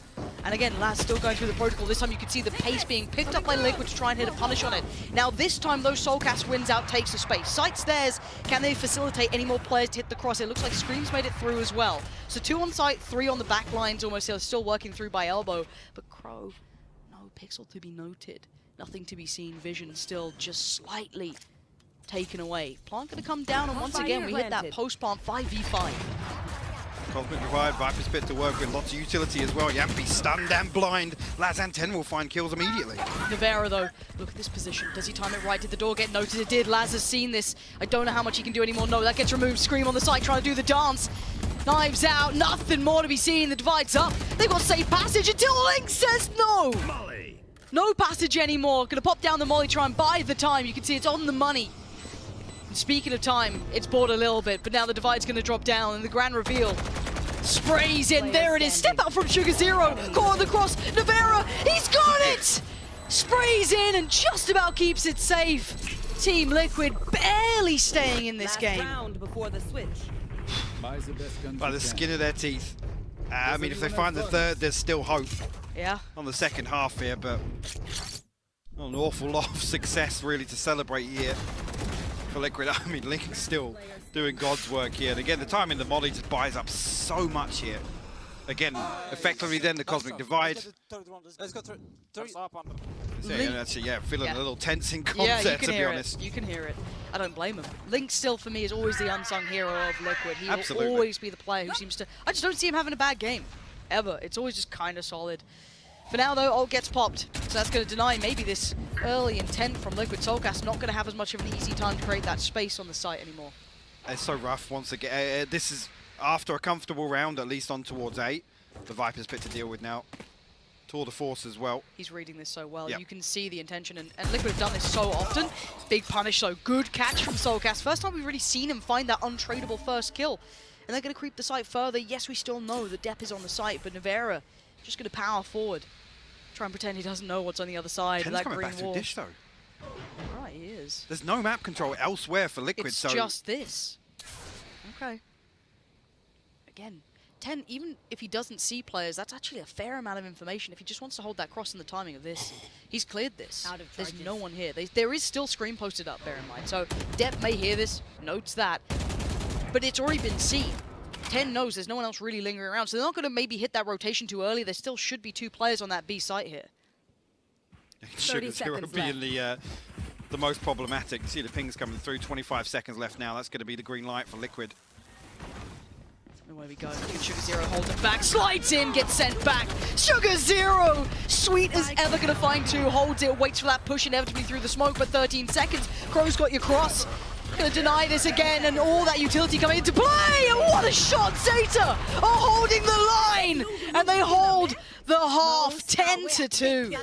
[SPEAKER 2] And again, Laz still going through the protocol. This time you can see the pace being picked up by Liquid to try and hit a punish on it. Now this time, those Soulcast wins out, takes the space. Sight's theirs. Can they facilitate any more players to hit the cross? It looks like Scream's made it through as well. So 2 on site, 3 on the back lines, almost still working through by elbow. But Crow, no pixel to be noted. Nothing to be seen. Vision still just slightly taken away. Plant gonna come down, and once again we hit that post plant 5v5.
[SPEAKER 1] Cosmic Divide, Viper's Pit to work with, lots of utility as well. Yampi stunned and blind. Laz and 10 will find kills immediately.
[SPEAKER 2] Navera, though, look at this position. Does he time it right? Did the door get noted? It did. Laz has seen this. I don't know how much he can do anymore. No, that gets removed. Scream on the side, trying to do the dance. Knives out, nothing more to be seen. The Divide's up. They've got safe passage until Link says no. Molly. No passage anymore. Gonna pop down the Molly, try and buy the time. You can see it's on the money. And speaking of time, it's bought a little bit, but now the Divide's gonna drop down and the grand reveal sprays in. There it is. Step out from Sugar Zero. Caught on the cross. Navera, he's got it! Sprays in and just about keeps it safe. Team Liquid barely staying in this game.
[SPEAKER 3] Round before the switch.
[SPEAKER 1] By the skin of their teeth. I mean, if they find the third, there's still hope.
[SPEAKER 2] Yeah.
[SPEAKER 1] On the second half here, but not an awful lot of success really to celebrate here for Liquid. I mean, Link's still doing God's work here. And again, the timing the Molly just buys up so much here. Again, effectively then the Cosmic Divide.
[SPEAKER 4] Let's go through.
[SPEAKER 1] Actually, yeah, feeling a little tense in
[SPEAKER 2] Yeah, you
[SPEAKER 1] concert,
[SPEAKER 2] can
[SPEAKER 1] to be
[SPEAKER 2] hear
[SPEAKER 1] honest.
[SPEAKER 2] it. You can hear it. I don't blame him. Link still, for me, is always the unsung hero of Liquid. He
[SPEAKER 1] Absolutely.
[SPEAKER 2] will always be the player who seems to... I just don't see him having a bad game. Ever. It's always just kind of solid. For now, though, ult gets popped. So that's going to deny maybe this early intent from Liquid. Soulcast not going to have as much of an easy time to create that space on the site anymore.
[SPEAKER 1] It's so rough once again. This is after a comfortable round, at least on towards 8. The Viper's Pit to deal with now. Tour de Force as well.
[SPEAKER 2] He's reading this so well.
[SPEAKER 1] Yep.
[SPEAKER 2] You can see the intention, and Liquid have done this so often. Big punish, though. Good catch from Soulcast. First time we've really seen him find that untradeable first kill. And they're going to creep the site further. Yes, we still know the Depp is on the site, but Navera just going to power forward. Try and pretend he doesn't know what's on the other side of that
[SPEAKER 1] coming
[SPEAKER 2] green
[SPEAKER 1] back through
[SPEAKER 2] wall.
[SPEAKER 1] Dish, though.
[SPEAKER 2] Right, he is.
[SPEAKER 1] There's no map control elsewhere for Liquid,
[SPEAKER 2] It's
[SPEAKER 1] so...
[SPEAKER 2] just this. Okay. Again, 10, even if he doesn't see players, that's actually a fair amount of information. If he just wants to hold that cross in the timing of this, he's cleared this.
[SPEAKER 3] Out of
[SPEAKER 2] There's
[SPEAKER 3] charges.
[SPEAKER 2] no one here. There is still screen posted up, bear in mind. So Depp may hear this, notes that, but it's already been seen. 10 knows there's no one else really lingering around, so they're not going to maybe hit that rotation too early. There still should be 2 players on that B site here.
[SPEAKER 1] Sugar Zero being the most problematic. See the pings coming through. 25 seconds left now. That's going to be the green light for Liquid.
[SPEAKER 2] Away we go. Sugar Zero holds it back, slides in, gets sent back. Sugar Zero, sweet as ever, gonna find 2, holds it, waits for that push inevitably through the smoke, but 13 seconds. Crow's got your cross. Gonna deny this again, and all that utility coming into play. And what a shot! ZETA are holding the line, and they hold the half 10-2.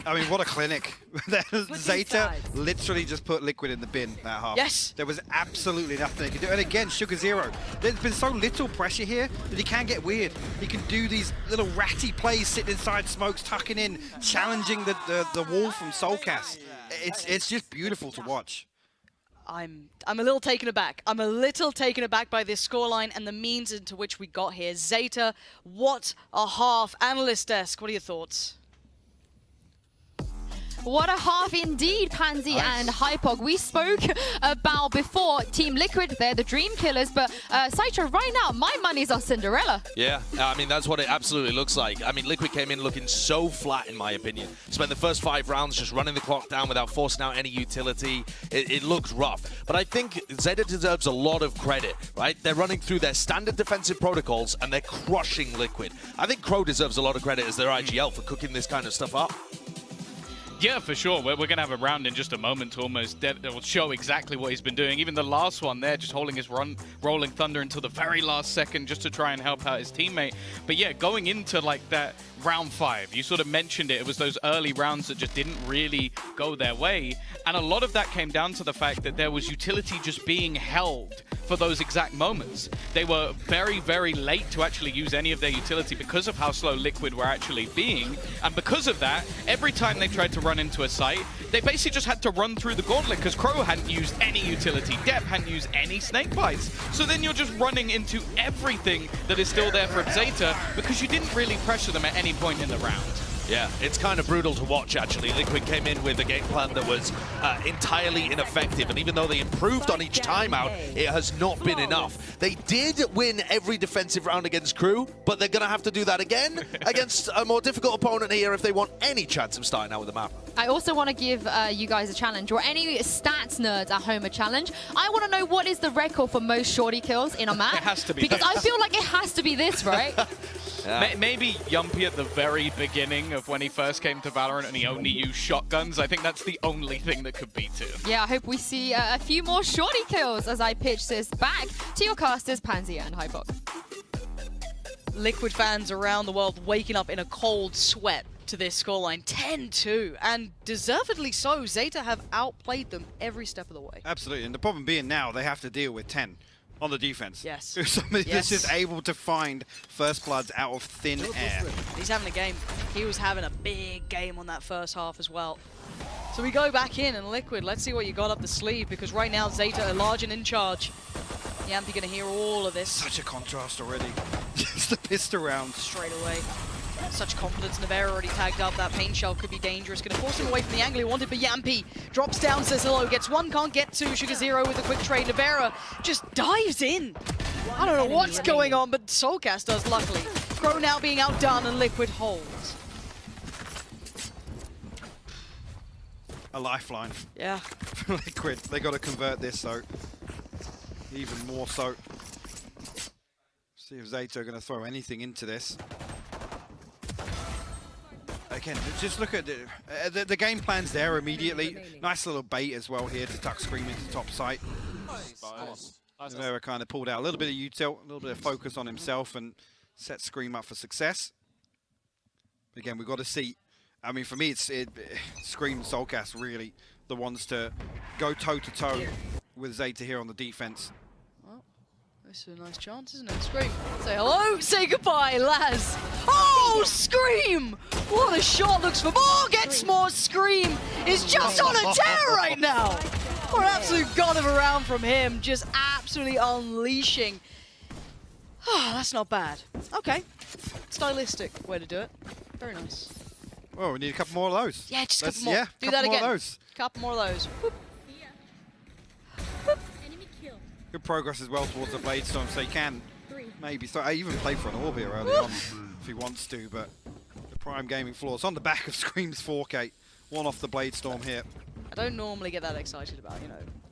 [SPEAKER 1] I mean, what a clinic. ZETA literally just put Liquid in the bin that half.
[SPEAKER 2] Yes.
[SPEAKER 1] There was absolutely nothing they could do. And again, Sugar Zero. There's been so little pressure here that he can get weird. He can do these little ratty plays, sitting inside smokes, tucking in, challenging the wall from Soulcast. It's just beautiful to watch.
[SPEAKER 2] I'm a little taken aback. I'm a little taken aback by this scoreline and the means into which we got here. ZETA, what a half. Analyst desk, what are your thoughts?
[SPEAKER 5] What a half indeed, Pansy and Hypog. We spoke about before Team Liquid, they're the dream killers, but Saito, right now, my money's on Cinderella.
[SPEAKER 6] Yeah, I mean, that's what it absolutely looks like. I mean, Liquid came in looking so flat, in my opinion. Spent the first 5 rounds just running the clock down without forcing out any utility. It looked rough. But I think ZETA deserves a lot of credit, right? They're running through their standard defensive protocols, and they're crushing Liquid. I think Crow deserves a lot of credit as their IGL for cooking this kind of stuff up.
[SPEAKER 7] Yeah, for sure. We're going to have a round in just a moment to almost will show exactly what he's been doing. Even the last one there, just holding his Rolling Thunder until the very last second just to try and help out his teammate. But yeah, going into like that round 5, you sort of mentioned it. It was those early rounds that just didn't really go their way. And a lot of that came down to the fact that there was utility just being held for those exact moments. They were very, very late to actually use any of their utility because of how slow Liquid were actually being. And because of that, every time they tried to run into a site, they basically just had to run through the gauntlet because Crow hadn't used any utility, Depp hadn't used any snake bites. So then you're just running into everything that is still there from ZETA because you didn't really pressure them at any point in the round.
[SPEAKER 6] Yeah, it's kind of brutal to watch, actually. Liquid came in with a game plan that was entirely ineffective, and even though they improved on each timeout, it has not been enough. They did win every defensive round against Crew, but they're going to have to do that again against a more difficult opponent here if they want any chance of starting out with the map.
[SPEAKER 5] I also want to give you guys a challenge, or any stats nerds at home a challenge. I want to know what is the record for most shorty kills in a map.
[SPEAKER 7] It has to be
[SPEAKER 5] because
[SPEAKER 7] this.
[SPEAKER 5] I feel like it has to be this, right?
[SPEAKER 6] Yeah.
[SPEAKER 7] Maybe Yumpy at the very beginning of when he first came to Valorant and he only used shotguns. I think that's the only thing that could beat it.
[SPEAKER 5] Yeah, I hope we see a few more shorty kills as I pitch this back to your casters, Pansy and Hypok.
[SPEAKER 2] Liquid fans around the world waking up in a cold sweat to this scoreline, 10-2, and deservedly so. ZETA have outplayed them every step of the way.
[SPEAKER 1] Absolutely, and the problem being now they have to deal with 10 on the defense.
[SPEAKER 2] Yes.
[SPEAKER 1] Somebody that's just able to find first bloods out of thin air.
[SPEAKER 2] He's having a game. He was having a big game on that first half as well. So we go back in, and Liquid, let's see what you got up the sleeve, because right now ZETA are large and in charge. Yampy gonna hear all of this
[SPEAKER 1] Such a contrast already. Just the pissed around.
[SPEAKER 2] straight away. Such confidence. Nevera already tagged up. That pain shell could be dangerous. Going to force him away from the angle he wanted, but Yampy drops down, says hello, gets one, can't get two. Sugar Zero with a quick trade. Nevera just dives in. I don't know what's going on, but Soulcast does, luckily. Crow now being outdone, and Liquid holds.
[SPEAKER 1] A lifeline.
[SPEAKER 2] Yeah.
[SPEAKER 1] Liquid, they got to convert this, so even more so. See if ZETA are going to throw anything into this. Again, just look at the game plan's there immediately. Nice little bait as well here to tuck Scream into top site. Nevera kind of pulled out a little bit of util, a little bit of focus on himself, and set Scream up for success. Again, we've got to see. I mean, for me, it's Scream and Soulcast really the ones to go toe-to-toe with ZETA here on the defense.
[SPEAKER 2] This is a nice chance, isn't it? Scream. Say hello, say goodbye, Laz. Oh, Scream! What a shot, looks for more, gets more. Scream is just on a tear right now. What an absolute god of a round from him, just absolutely unleashing. Oh, that's not bad. Okay, stylistic way to do it. Very nice.
[SPEAKER 1] Well, we need a couple more of those.
[SPEAKER 2] Yeah, just a couple more.
[SPEAKER 1] Yeah,
[SPEAKER 2] Do that
[SPEAKER 1] more
[SPEAKER 2] again.
[SPEAKER 1] of those.
[SPEAKER 2] Couple more of those. Whoop.
[SPEAKER 1] Good progress as well towards the Blade Storm, so he can maybe throw. I even play for an Orb here early on if he wants to, but the Prime Gaming floor. It's on the back of Scream's 4K. One off the Blade Storm here.
[SPEAKER 2] I don't normally get that excited about,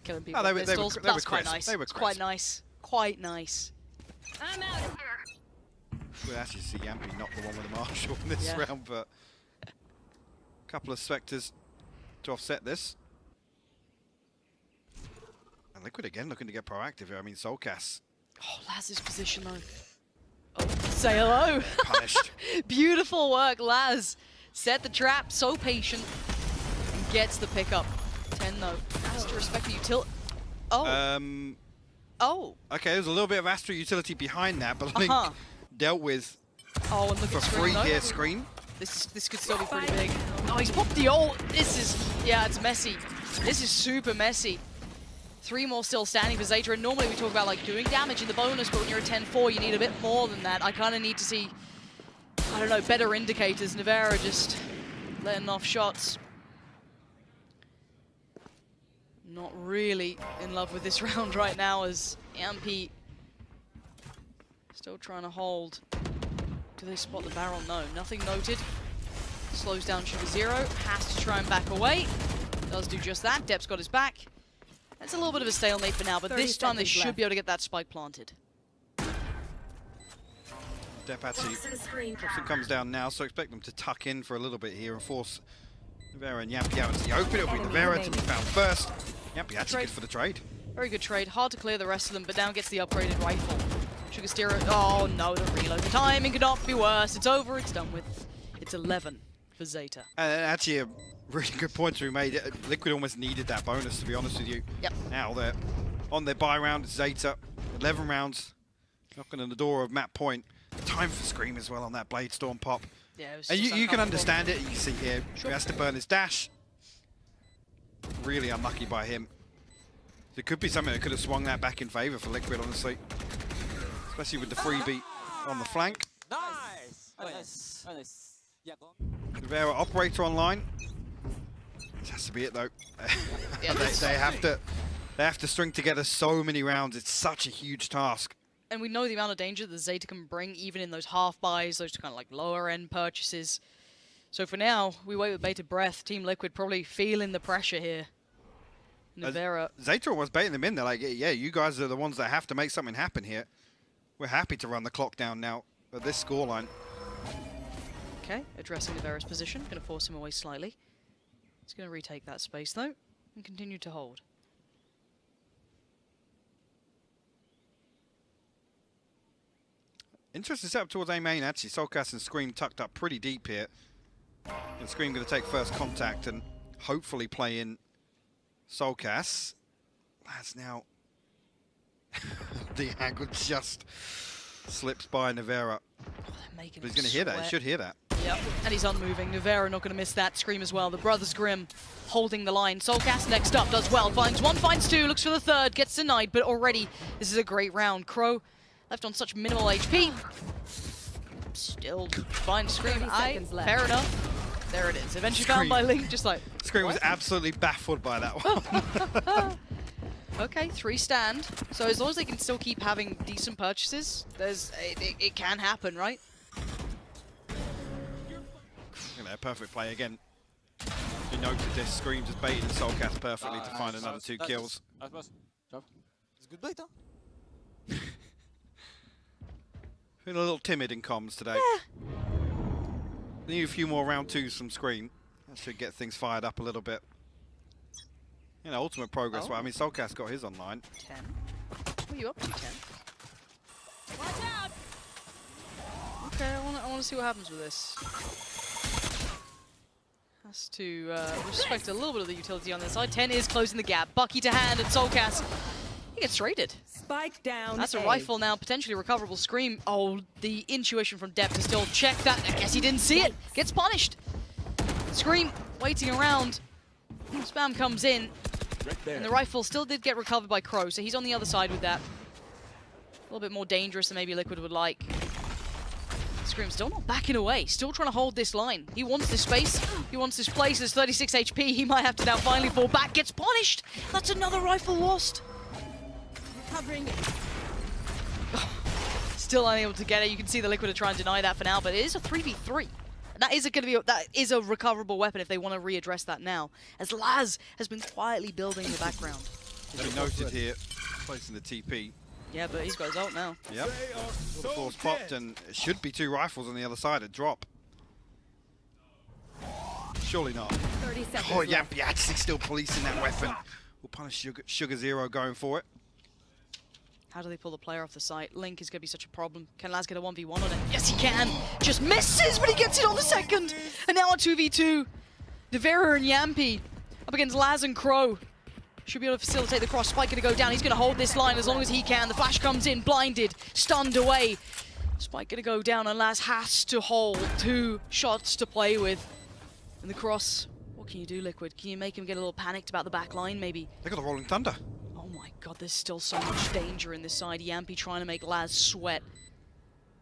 [SPEAKER 2] killing people
[SPEAKER 1] Oh,
[SPEAKER 2] with pistols, but that's quite nice.
[SPEAKER 1] They were
[SPEAKER 2] It's quite nice. Quite nice.
[SPEAKER 3] I'm out of here.
[SPEAKER 1] We'll actually see Yampy not the one with the Marshall in this round, but a couple of Spectres to offset this. And Liquid again looking to get proactive here. I mean, Soulcast.
[SPEAKER 2] Oh, Laz's position though. Oh, say hello.
[SPEAKER 1] Punished.
[SPEAKER 2] Beautiful work, Laz. Set the trap, so patient, and gets the pickup. 10 though. Has to respect the utility. Oh. Oh.
[SPEAKER 1] Okay, there's a little bit of Astra utility behind that, but I think dealt with
[SPEAKER 2] Oh, and look
[SPEAKER 1] for
[SPEAKER 2] at
[SPEAKER 1] free
[SPEAKER 2] Scream,
[SPEAKER 1] here,
[SPEAKER 2] though.
[SPEAKER 1] Scream.
[SPEAKER 2] This could still be pretty big. Oh, he's popped the ult. This is, yeah, it's messy. This is super messy. 3 more still standing for ZETA, and normally we talk about like doing damage in the bonus, but when you're at 10-4, you need a bit more than that. I kind of need to see, I don't know, better indicators. Nevera just letting off shots. Not really in love with this round right now, as Yampy still trying to hold. Do they spot the barrel? No, nothing noted. Slows down Sugar Zero, has to try and back away. Does do just that. Dep's got his back. It's a little bit of a stalemate for now, but this time they should be able to get that spike planted.
[SPEAKER 1] Dep actually comes down now, so expect them to tuck in for a little bit here and force Nevera and Yampy out into the open. It'll be Nevera to be found first. Yampy actually good for the trade.
[SPEAKER 2] Very good trade. Hard to clear the rest of them, but now gets the upgraded rifle. Sugar Zero. Oh no, the reload. The timing could not be worse. It's over. It's done with. It's 11 for ZETA.
[SPEAKER 1] And actually a really good point to be made. Liquid almost needed that bonus, to be honest with you.
[SPEAKER 2] Yep.
[SPEAKER 1] Now they're on their buy round. It's ZETA. 11 rounds. Knocking on the door of map point. Time for Scream as well on that Blade Storm pop.
[SPEAKER 2] Yeah, it was
[SPEAKER 1] And
[SPEAKER 2] just
[SPEAKER 1] you can
[SPEAKER 2] uncomfortable.
[SPEAKER 1] understand it. You can see here, he has to burn his dash. Really unlucky by him. There could be something that could have swung that back in favor for Liquid, honestly. Especially with the freebie on the flank.
[SPEAKER 4] Nice! Nice. Nice. Yeah, go.
[SPEAKER 1] Vera operator online. This has to be it though.
[SPEAKER 2] Yeah,
[SPEAKER 1] they have to string together so many rounds. It's such a huge task.
[SPEAKER 2] And we know the amount of danger that ZETA can bring, even in those half buys, those kind of like lower end purchases. So for now, we wait with bated breath. Team Liquid probably feeling the pressure here. Nevera.
[SPEAKER 1] ZETA was baiting them in. They're like, yeah, you guys are the ones that have to make something happen here. We're happy to run the clock down now at this scoreline.
[SPEAKER 2] Okay, addressing Nevera's position. Going to force him away slightly. He's going to retake that space though and continue to hold.
[SPEAKER 1] Interesting setup towards A main, actually. Solcas and Scream tucked up pretty deep here. And Scream going to take first contact and hopefully play in Solcas. That's now... the angle just slips by Nevera.
[SPEAKER 2] Oh, they're making
[SPEAKER 1] but he's going to hear that. He should hear that.
[SPEAKER 2] Yep, and he's unmoving. Nevera not going to miss that. Scream as well. The Brothers Grimm holding the line. Solcas next up does well. Finds one, finds two, looks for the third, gets denied, but already this is a great round. Crow left on such minimal HP. Still finds Scream. Fair enough. There it is. Eventually found by Link, just like...
[SPEAKER 1] Scream was absolutely baffled by that one.
[SPEAKER 2] Okay, 3 stand. So as long as they can still keep having decent purchases, it can happen, right?
[SPEAKER 1] Perfect play again. You noted this. Scream just baited Solcas perfectly to find another 2 kills.
[SPEAKER 4] It's a good bait, huh?
[SPEAKER 1] Feeling a little timid in comms today.
[SPEAKER 2] Yeah.
[SPEAKER 1] Need a few more round 2s from Scream. That should get things fired up a little bit. You know, ultimate progress.
[SPEAKER 2] Oh.
[SPEAKER 1] Well, I mean, Solcas got his online.
[SPEAKER 2] 10. What are you up to, 10?
[SPEAKER 3] Watch out!
[SPEAKER 2] Okay, I want to see what happens with this. Has to respect a little bit of the utility on this side. 10 is closing the gap. Bucky to hand and Solcas. He gets traded.
[SPEAKER 8] Spike down.
[SPEAKER 2] That's a rifle now, potentially recoverable. Scream. Oh, the intuition from Depp to still check that. I guess he didn't see it. Gets punished. Scream waiting around. Spam comes in. And the rifle still did get recovered by Crow, so he's on the other side with that. A little bit more dangerous than maybe Liquid would like. Scream still not backing away, still trying to hold this line. He wants this space, he wants this place. There's 36 HP, he might have to now finally fall back, gets punished. That's another rifle lost.
[SPEAKER 8] Covering.
[SPEAKER 2] Still unable to get it. You can see the Liquid are trying to deny that for now, but it is a 3v3. That is a recoverable weapon if they want to readdress that now, as Laz has been quietly building in the background.
[SPEAKER 1] As we noted here, placing the TP.
[SPEAKER 2] Yeah, but he's got his ult now.
[SPEAKER 1] Yep. The force popped, and it should be 2 rifles on the other side. A drop. Surely not.
[SPEAKER 8] 30 seconds
[SPEAKER 1] Oh,
[SPEAKER 8] left.
[SPEAKER 1] Yampy actually still policing that weapon. We'll punish Sugar Zero going for it.
[SPEAKER 2] How do they pull the player off the site? Link is going to be such a problem. Can Laz get a 1v1 on it? Yes, he can. Just misses, but he gets it on the second. And now a 2v2. Nevera and Yampy up against Laz and Crow. Should be able to facilitate the cross. Spike going to go down. He's going to hold this line as long as he can. The flash comes in, blinded, stunned away. Spike going to go down, and Laz has to hold 2 shots to play with. And the cross, what can you do, Liquid? Can you make him get a little panicked about the back line, maybe?
[SPEAKER 1] They got the Rolling Thunder.
[SPEAKER 2] Oh my god, there's still so much danger in this side. Yampy trying to make Laz sweat.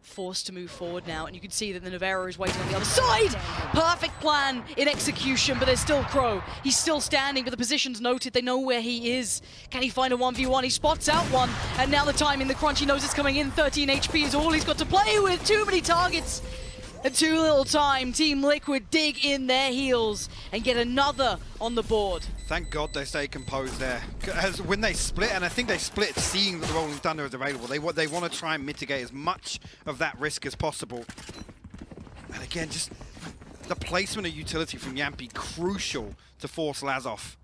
[SPEAKER 2] Forced to move forward now, and you can see that the Nevera is waiting on the other side! Perfect plan in execution, but there's still Crow. He's still standing, but the position's noted. They know where he is. Can he find a 1v1? He spots out one, and now the time in the crunch, he knows it's coming in. 13 HP is all he's got to play with. Too many targets, and too little time. Team Liquid dig in their heels and get another on the board.
[SPEAKER 1] Thank God they stay composed there. As when they split, and I think they split seeing that the Rolling Thunder is available, they want to try and mitigate as much of that risk as possible. And again, just the placement of utility from Yampy, crucial to force Laz off.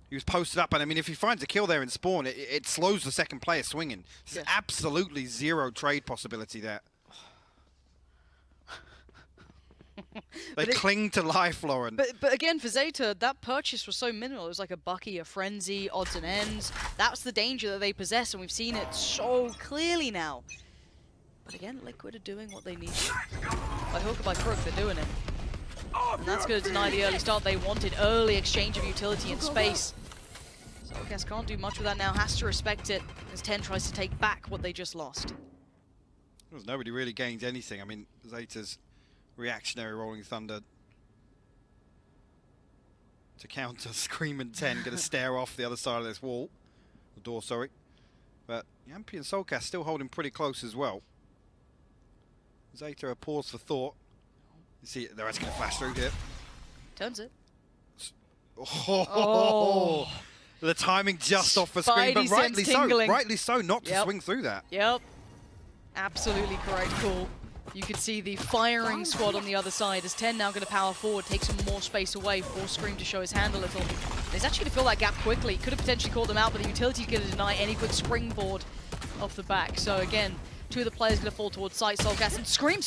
[SPEAKER 1] He was posted up, and I mean, if he finds a kill there in spawn, it slows the second player swinging. There's absolutely 0 trade possibility there. They cling to life, Lauren.
[SPEAKER 2] But again, for ZETA, that purchase was so minimal. It was like a Bucky, a Frenzy, odds and ends. That's the danger that they possess, and we've seen it so clearly now. But again, Liquid are doing what they need to. By hook or by crook, they're doing it. And that's going to deny the early start they wanted. Early exchange of utility and space. So I guess can't do much with that now. Has to respect it as 10 tries to take back what they just lost.
[SPEAKER 1] Nobody really gains anything. I mean, ZETA's reactionary Rolling Thunder to counter Scream and 10. Going to stare off the other side of this wall. The door, sorry. But Yampy and Soulcast still holding pretty close as well. ZETA a pause for thought. You see, they're actually going to flash through here.
[SPEAKER 2] Turns it.
[SPEAKER 1] Oh. The timing just off for Scream, but rightly so. Rightly so, not to swing through that.
[SPEAKER 2] Yep. Absolutely correct call. You can see the firing squad on the other side as 10 now going to power forward, take some more space away for Scream to show his hand a little. He's actually going to fill that gap quickly. Could have potentially called him out, but the utility's going to deny any quick springboard off the back. So again, two of the players going to fall towards site. Soulcast and Scream.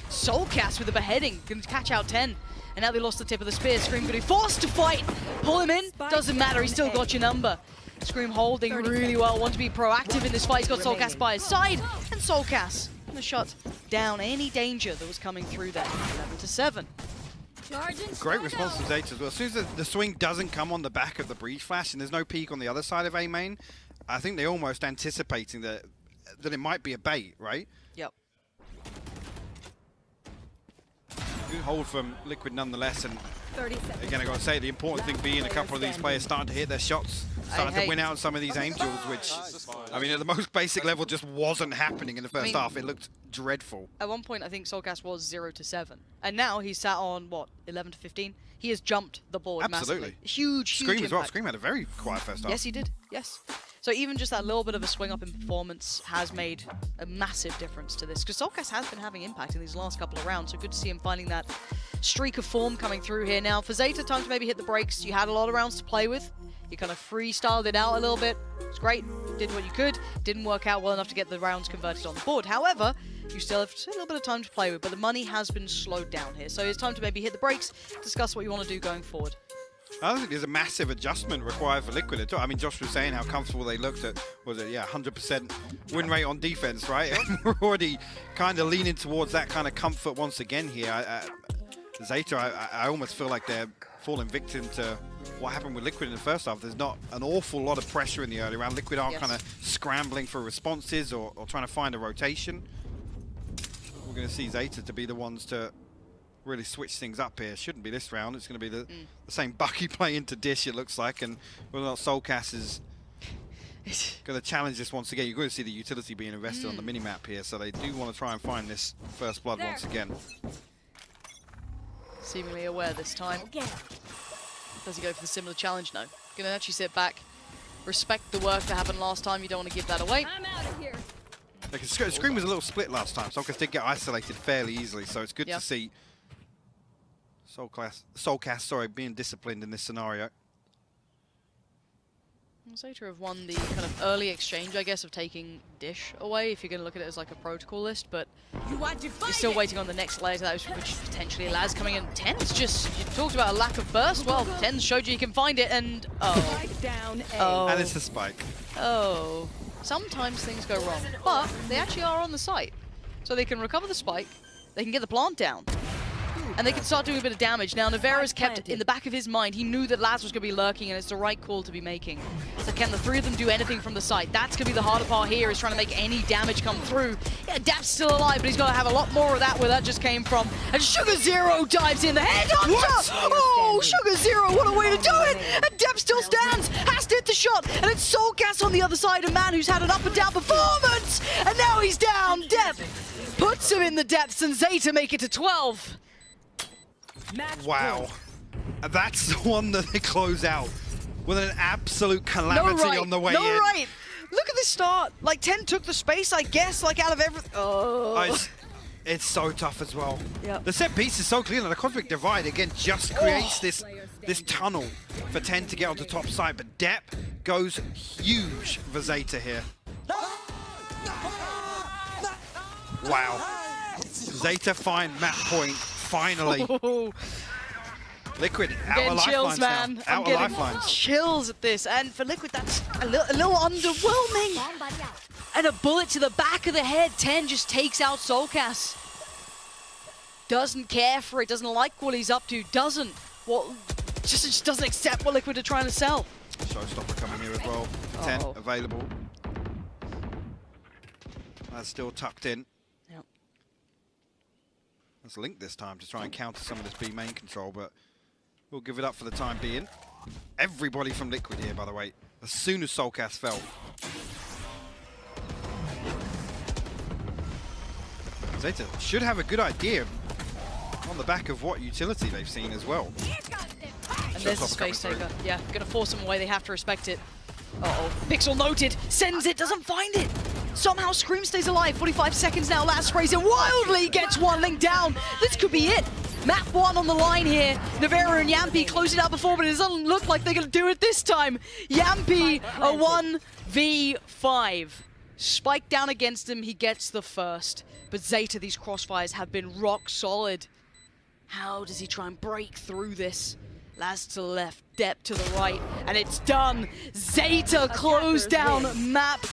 [SPEAKER 2] Soulcast with the beheading, going to catch out 10. And now they lost the tip of the spear. Scream going to be forced to fight. Pull him in. Doesn't matter, he's still got your number. Scream holding really well, want to be proactive in this fight. He's got Soulcast by his side. And Soulcast going to shut down any danger that was coming through there. 11-7.
[SPEAKER 1] Great response from ZETA as well. As soon as the swing doesn't come on the back of the breach flash and there's no peek on the other side of A main, I think they're almost anticipating that it might be a bait, right?
[SPEAKER 2] Yep.
[SPEAKER 1] Good hold from Liquid nonetheless, and again I got to say the important thing being a couple of these players starting to hit their shots, starting to win out on some of these aim duels, which I mean at the most basic level just wasn't happening in the first half. It looked dreadful.
[SPEAKER 2] At one point I think Soulcast was 0-7, and now he's sat on what, 11-15. He has jumped the board massively. Huge
[SPEAKER 1] Scream as well.
[SPEAKER 2] impact.
[SPEAKER 1] Scream had a very quiet first half.
[SPEAKER 2] Yes, he did. Yes. So even just that little bit of a swing up in performance has made a massive difference to this, because Soulcast has been having impact in these last couple of rounds, so good to see him finding that streak of form coming through here. Now for ZETA, time to maybe hit the brakes. You had a lot of rounds to play with. You kind of freestyled it out a little bit. It's great. Did what you could. Didn't work out well enough to get the rounds converted on the board. However, you still have a little bit of time to play with, but the money has been slowed down here. So it's time to maybe hit the brakes, discuss what you want to do going forward.
[SPEAKER 1] I don't think there's a massive adjustment required for Liquid at all. I mean, Josh was saying how comfortable they looked at, was it, 100% win rate on defense, right? We're already kind of leaning towards that kind of comfort once again here. ZETA, I almost feel like they're falling victim to what happened with Liquid in the first half. There's not an awful lot of pressure in the early round. Liquid aren't kind of scrambling for responses or trying to find a rotation. We're going to see ZETA to be the ones to really switch things up here. Shouldn't be this round. It's going to be the same Bucky play into Dish, it looks like, and whether or not Soulcast is going to challenge this once again. You're going to see the utility being invested on the minimap here, so they do want to try and find this first blood once again.
[SPEAKER 2] Seemingly aware this time. Does he go for the similar challenge? No. Going to actually sit back, respect the work that happened last time. You don't want to give that away.
[SPEAKER 3] I'm out of here.
[SPEAKER 1] Like, Scream was a little split last time. Soulcast did get isolated fairly easily, so it's good to see Soulcast, being disciplined in this scenario.
[SPEAKER 2] ZETA have won the kind of early exchange, I guess, of taking Dish away, if you're going to look at it as like a protocol list, but you're still waiting on the next layer to that, which potentially Laz coming in. 10's just, you talked about a lack of burst, well, 10's showed you can find it, and
[SPEAKER 1] And it's the spike.
[SPEAKER 2] Oh. Sometimes things go wrong, but they actually are on the site. So they can recover the spike, they can get the plant down, and they can start doing a bit of damage. Now, Navera's kept in the back of his mind, he knew that Laz was going to be lurking, and it's the right call to be making. So can the three of them do anything from the site? That's going to be the harder part here, is trying to make any damage come through. Yeah, Dap's still alive, but he's got to have a lot more of that where that just came from. And Sugar Zero dives in, the head on top! Oh, Sugar Zero, what a way to do it! And Dap still stands, has to hit the shot, and it's Soulcast on the other side, a man who's had an up and down performance! And now he's down, Dep puts him in the depths, and ZETA make it to 12.
[SPEAKER 1] Wow. That's the one that they close out with an absolute calamity on the way in.
[SPEAKER 2] Right. Look at this start. Like, 10 took the space, I guess, like out of everything. Oh.
[SPEAKER 1] It's so tough as well.
[SPEAKER 2] Yep.
[SPEAKER 1] The set piece is so clear, and the Cosmic Divide, again, just creates this tunnel for 10 to get onto top side. But Dep goes huge for ZETA here. Wow. ZETA find map point. Finally. Liquid, out of lifelines
[SPEAKER 2] man.
[SPEAKER 1] now. Out of lifelines.
[SPEAKER 2] Chills at this, and for Liquid, that's a little underwhelming. And a bullet to the back of the head. 10 just takes out Soulcast. Doesn't care for it. Doesn't like what he's up to. Just doesn't accept what Liquid are trying to sell.
[SPEAKER 1] Showstopper coming here as well. 10 available. That's still tucked in. Let's link this time to try and counter some of this B main control, but We'll give it up for the time being. Everybody from Liquid here, by the way, as soon as Soulcast fell. ZETA should have a good idea on the back of what utility they've seen as well.
[SPEAKER 2] And there's the space taker. Yeah, gonna force him away. They have to respect it. Uh-oh. Pixel noted. Sends it, doesn't find it. Somehow Scream stays alive. 45 seconds now. Last sprays it wildly. Gets one link down. This could be it. Map 1 on the line here. Navera and Yampi closed it out before, but it doesn't look like they're going to do it this time. Yampi, a 1v5. Spike down against him. He gets the first. But ZETA, these crossfires have been rock solid. How does he try and break through this? Laz to the left, Depp to the right, and it's done. ZETA closed down map